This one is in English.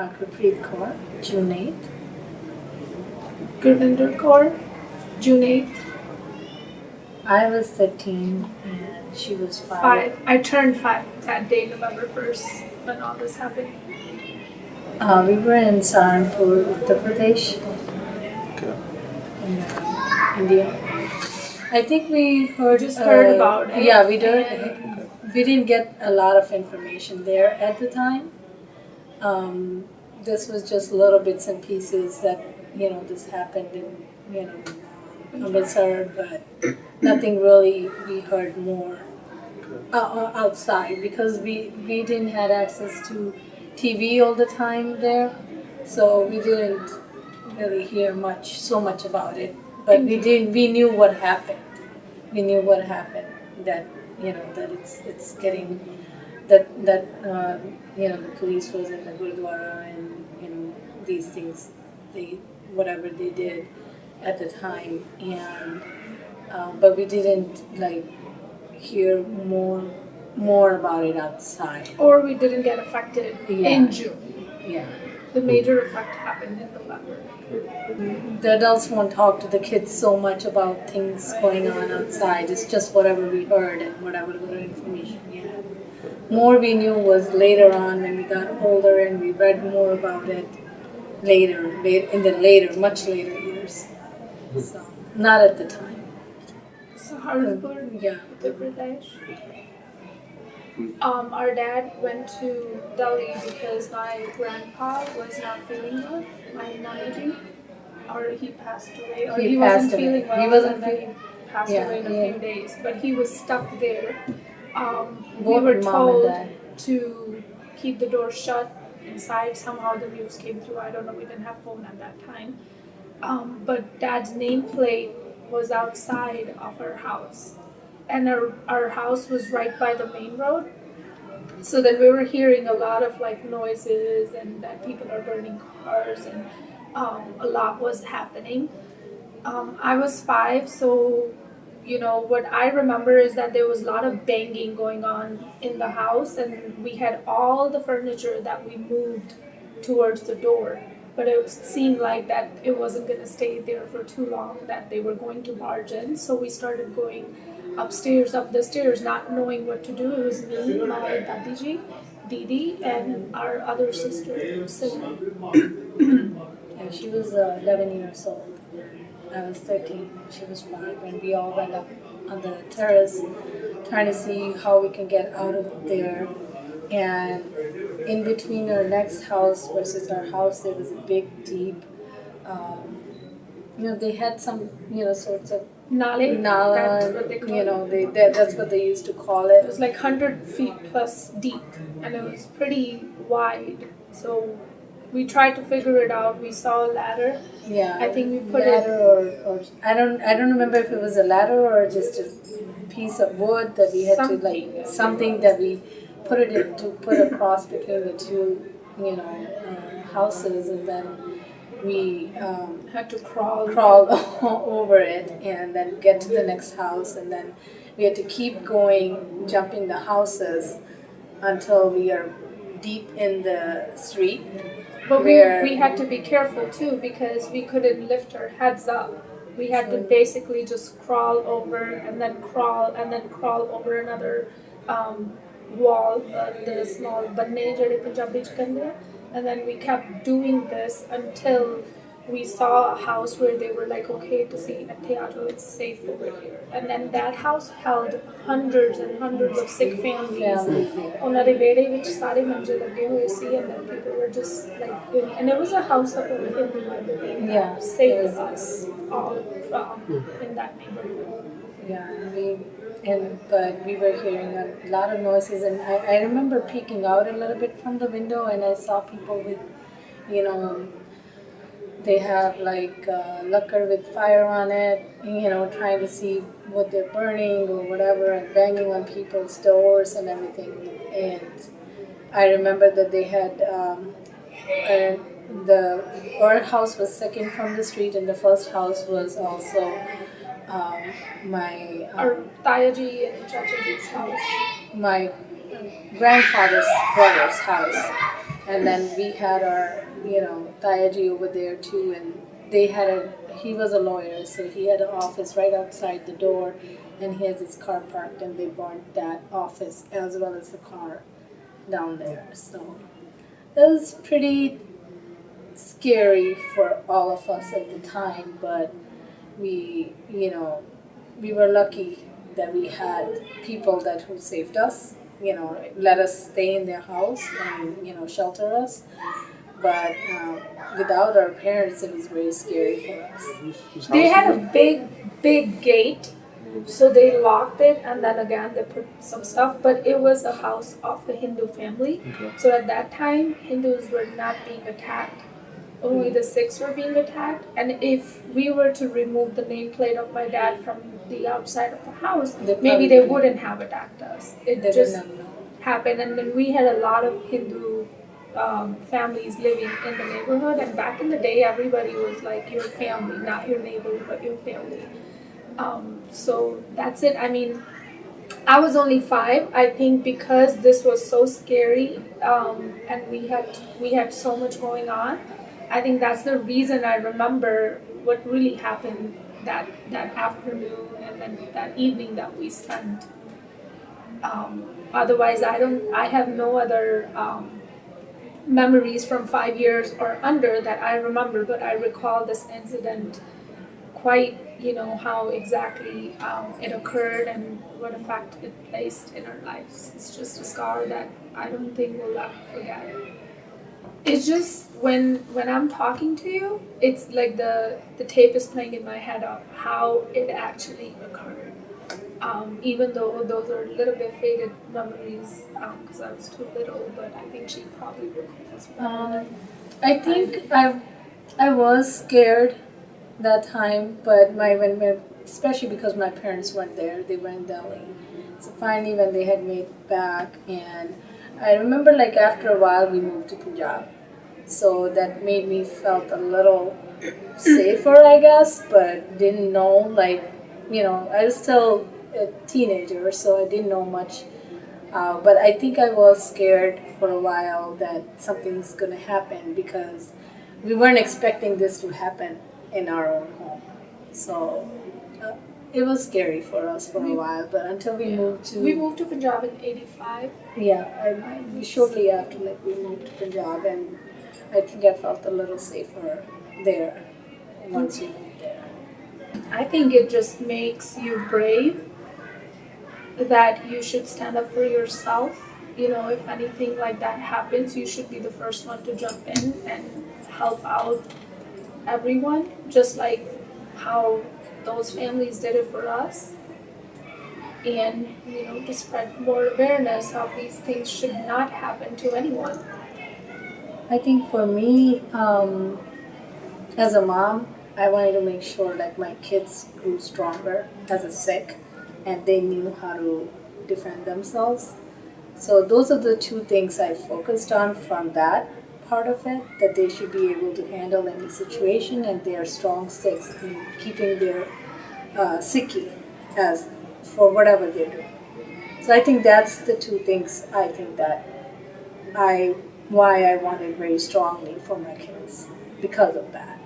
Gurpreet Kaur, June 8th. Gurvinder Kaur, June 8th. I was 13 and she was 5. 5. I turned 5 that day, November 1st, when all this happened. We were in Saharanpur, Uttar Pradesh, Okay. in India. I think we heard about it. Yeah, we did. We didn't get a lot of information there at the time. This was just little bits and pieces that this happened in Amritsar, but nothing really we heard more outside because we didn't have access to TV all the time there, so we didn't really hear so much about it. But we knew what happened. We knew what happened. That that it's getting that the police was in the Gurdwara and these things whatever they did at the time, and but we didn't hear more about it outside. Or we didn't get affected in June. Yeah. The major effect happened in November. The adults won't talk to the kids so much about things going on outside. It's just whatever we heard and whatever little information we had. More we knew was later on when we got older and we read more about it much later years. So not at the time. Saharanpur, Yeah. Uttar Pradesh. Our dad went to Delhi because my grandpa was not feeling well, my Nanaji, or he passed away, or he wasn't feeling well, and then he passed away in a few days. But he was stuck there. We were told to keep the door shut inside. Somehow the news came through. I don't know. We didn't have phone at that time. But Dad's nameplate was outside of our house. And our house was right by the main road. So then we were hearing a lot of noises and that people are burning cars and a lot was happening. I was 5, so what I remember is that there was a lot of banging going on in the house, and we had all the furniture that we moved towards the door. But it seemed like that it wasn't going to stay there for too long, that they were going to barge in. So we started going upstairs, up the stairs, not knowing what to do. It was me, my Dadiji, Didi, and our other sister, Sima. And she was 11 years old. I was 13. She was 5, and we all went up on the terrace trying to see how we can get out of there. And in between our next house versus our house, there was a big, deep. They had some sorts of Nale. Nala, That's what they call it. that's what they used to call it. It was 100 feet plus deep, and it was pretty wide. So we tried to figure it out. We saw a ladder. Yeah, I think we put ladder or I don't remember if it was a ladder or just a piece of wood that we had to something that we put across between the two houses, and then we had to crawl over it and then get to the next house, and then we had to keep going, jumping the houses until we are deep in the street. But we had to be careful too, because we couldn't lift our heads up. We had to basically just crawl over and then crawl over another wall, the small banne jehde Punjabi ch kande, and then we kept doing this until we saw a house where they were okay, to see it's safe over here. And then that house held hundreds and hundreds of Sikh families. ਉਹਨਾਂ ਦੇ ਵਿਹੜੇ ਵਿੱਚ ਸਾਰੇ ਮੰਜੇ ਲੱਗੇ ਹੋਏ ਸੀ, and then people were just and it was a house of a Hindu, I believe, that saved us all from in that neighborhood. Yeah, but we were hearing a lot of noises, and I remember peeking out a little bit from the window, and I saw people with, they have lacquer with fire on it, trying to see what they're burning or whatever, and banging on people's doors and everything. And I remember that they had our house was second from the street, and the first house was also our Tayaji and Chachaji's house. My grandfather's brother's house. And then we had our, Tayaji over there too, and he was a lawyer, so he had an office right outside the door, and he has his car parked, and they burnt that office as well as the car down there. So it was pretty scary for all of us at the time, but we were lucky that we had people who saved us, let us stay in their house and, shelter us. But without our parents, it was very scary for us. They had a big gate, so they locked it, and then again they put some stuff. But it was a house of a Hindu family, so at that time Hindus were not being attacked. Only the Sikhs were being attacked, and if we were to remove the nameplate of my dad from the outside of the house, maybe they wouldn't have attacked us. It just happened, and then we had a lot of Hindu families living in the neighborhood, and back in the day everybody was like your family, not your neighbor but your family. So that's it. I mean, I was only 5. I think because this was so scary, and we had so much going on, I think that's the reason I remember what really happened that afternoon and then that evening that we spent. Otherwise I have no other memories from 5 years or under that I remember, but I recall this incident quite, how exactly it occurred and what effect it placed in our lives. It's just a scar that I don't think we'll ever forget. It's just when I'm talking to you, it's like the tape is playing in my head of how it actually occurred. Even though those are a little bit faded memories because I was too little, but I think she probably recalls. I think I was scared that time, but especially because my parents weren't there, they were in Delhi. So finally, when they had made it back, and I remember like after a while we moved to Punjab, so that made me felt a little safer, I guess, but didn't know I was still a teenager, so I didn't know much. But I think I was scared for a while that something's going to happen because we weren't expecting this to happen in our own home. So it was scary for us for a while, but until we moved to Punjab in '85. Yeah, shortly after we moved to Punjab, and I think I felt a little safer there once we moved there. I think it just makes you brave that you should stand up for yourself. If anything like that happens, you should be the first one to jump in and help out everyone, just like how those families did it for us. And, to spread more awareness how these things should not happen to anyone. I think for me, as a mom, I wanted to make sure that my kids grew stronger as a Sikh and they knew how to defend themselves. So those are the 2 things I focused on from that part of it, that they should be able to handle any situation and they are strong Sikhs in keeping their Sikhi as for whatever they're doing. So I think that's the 2 things I think that why I wanted very strongly for my kids because of that.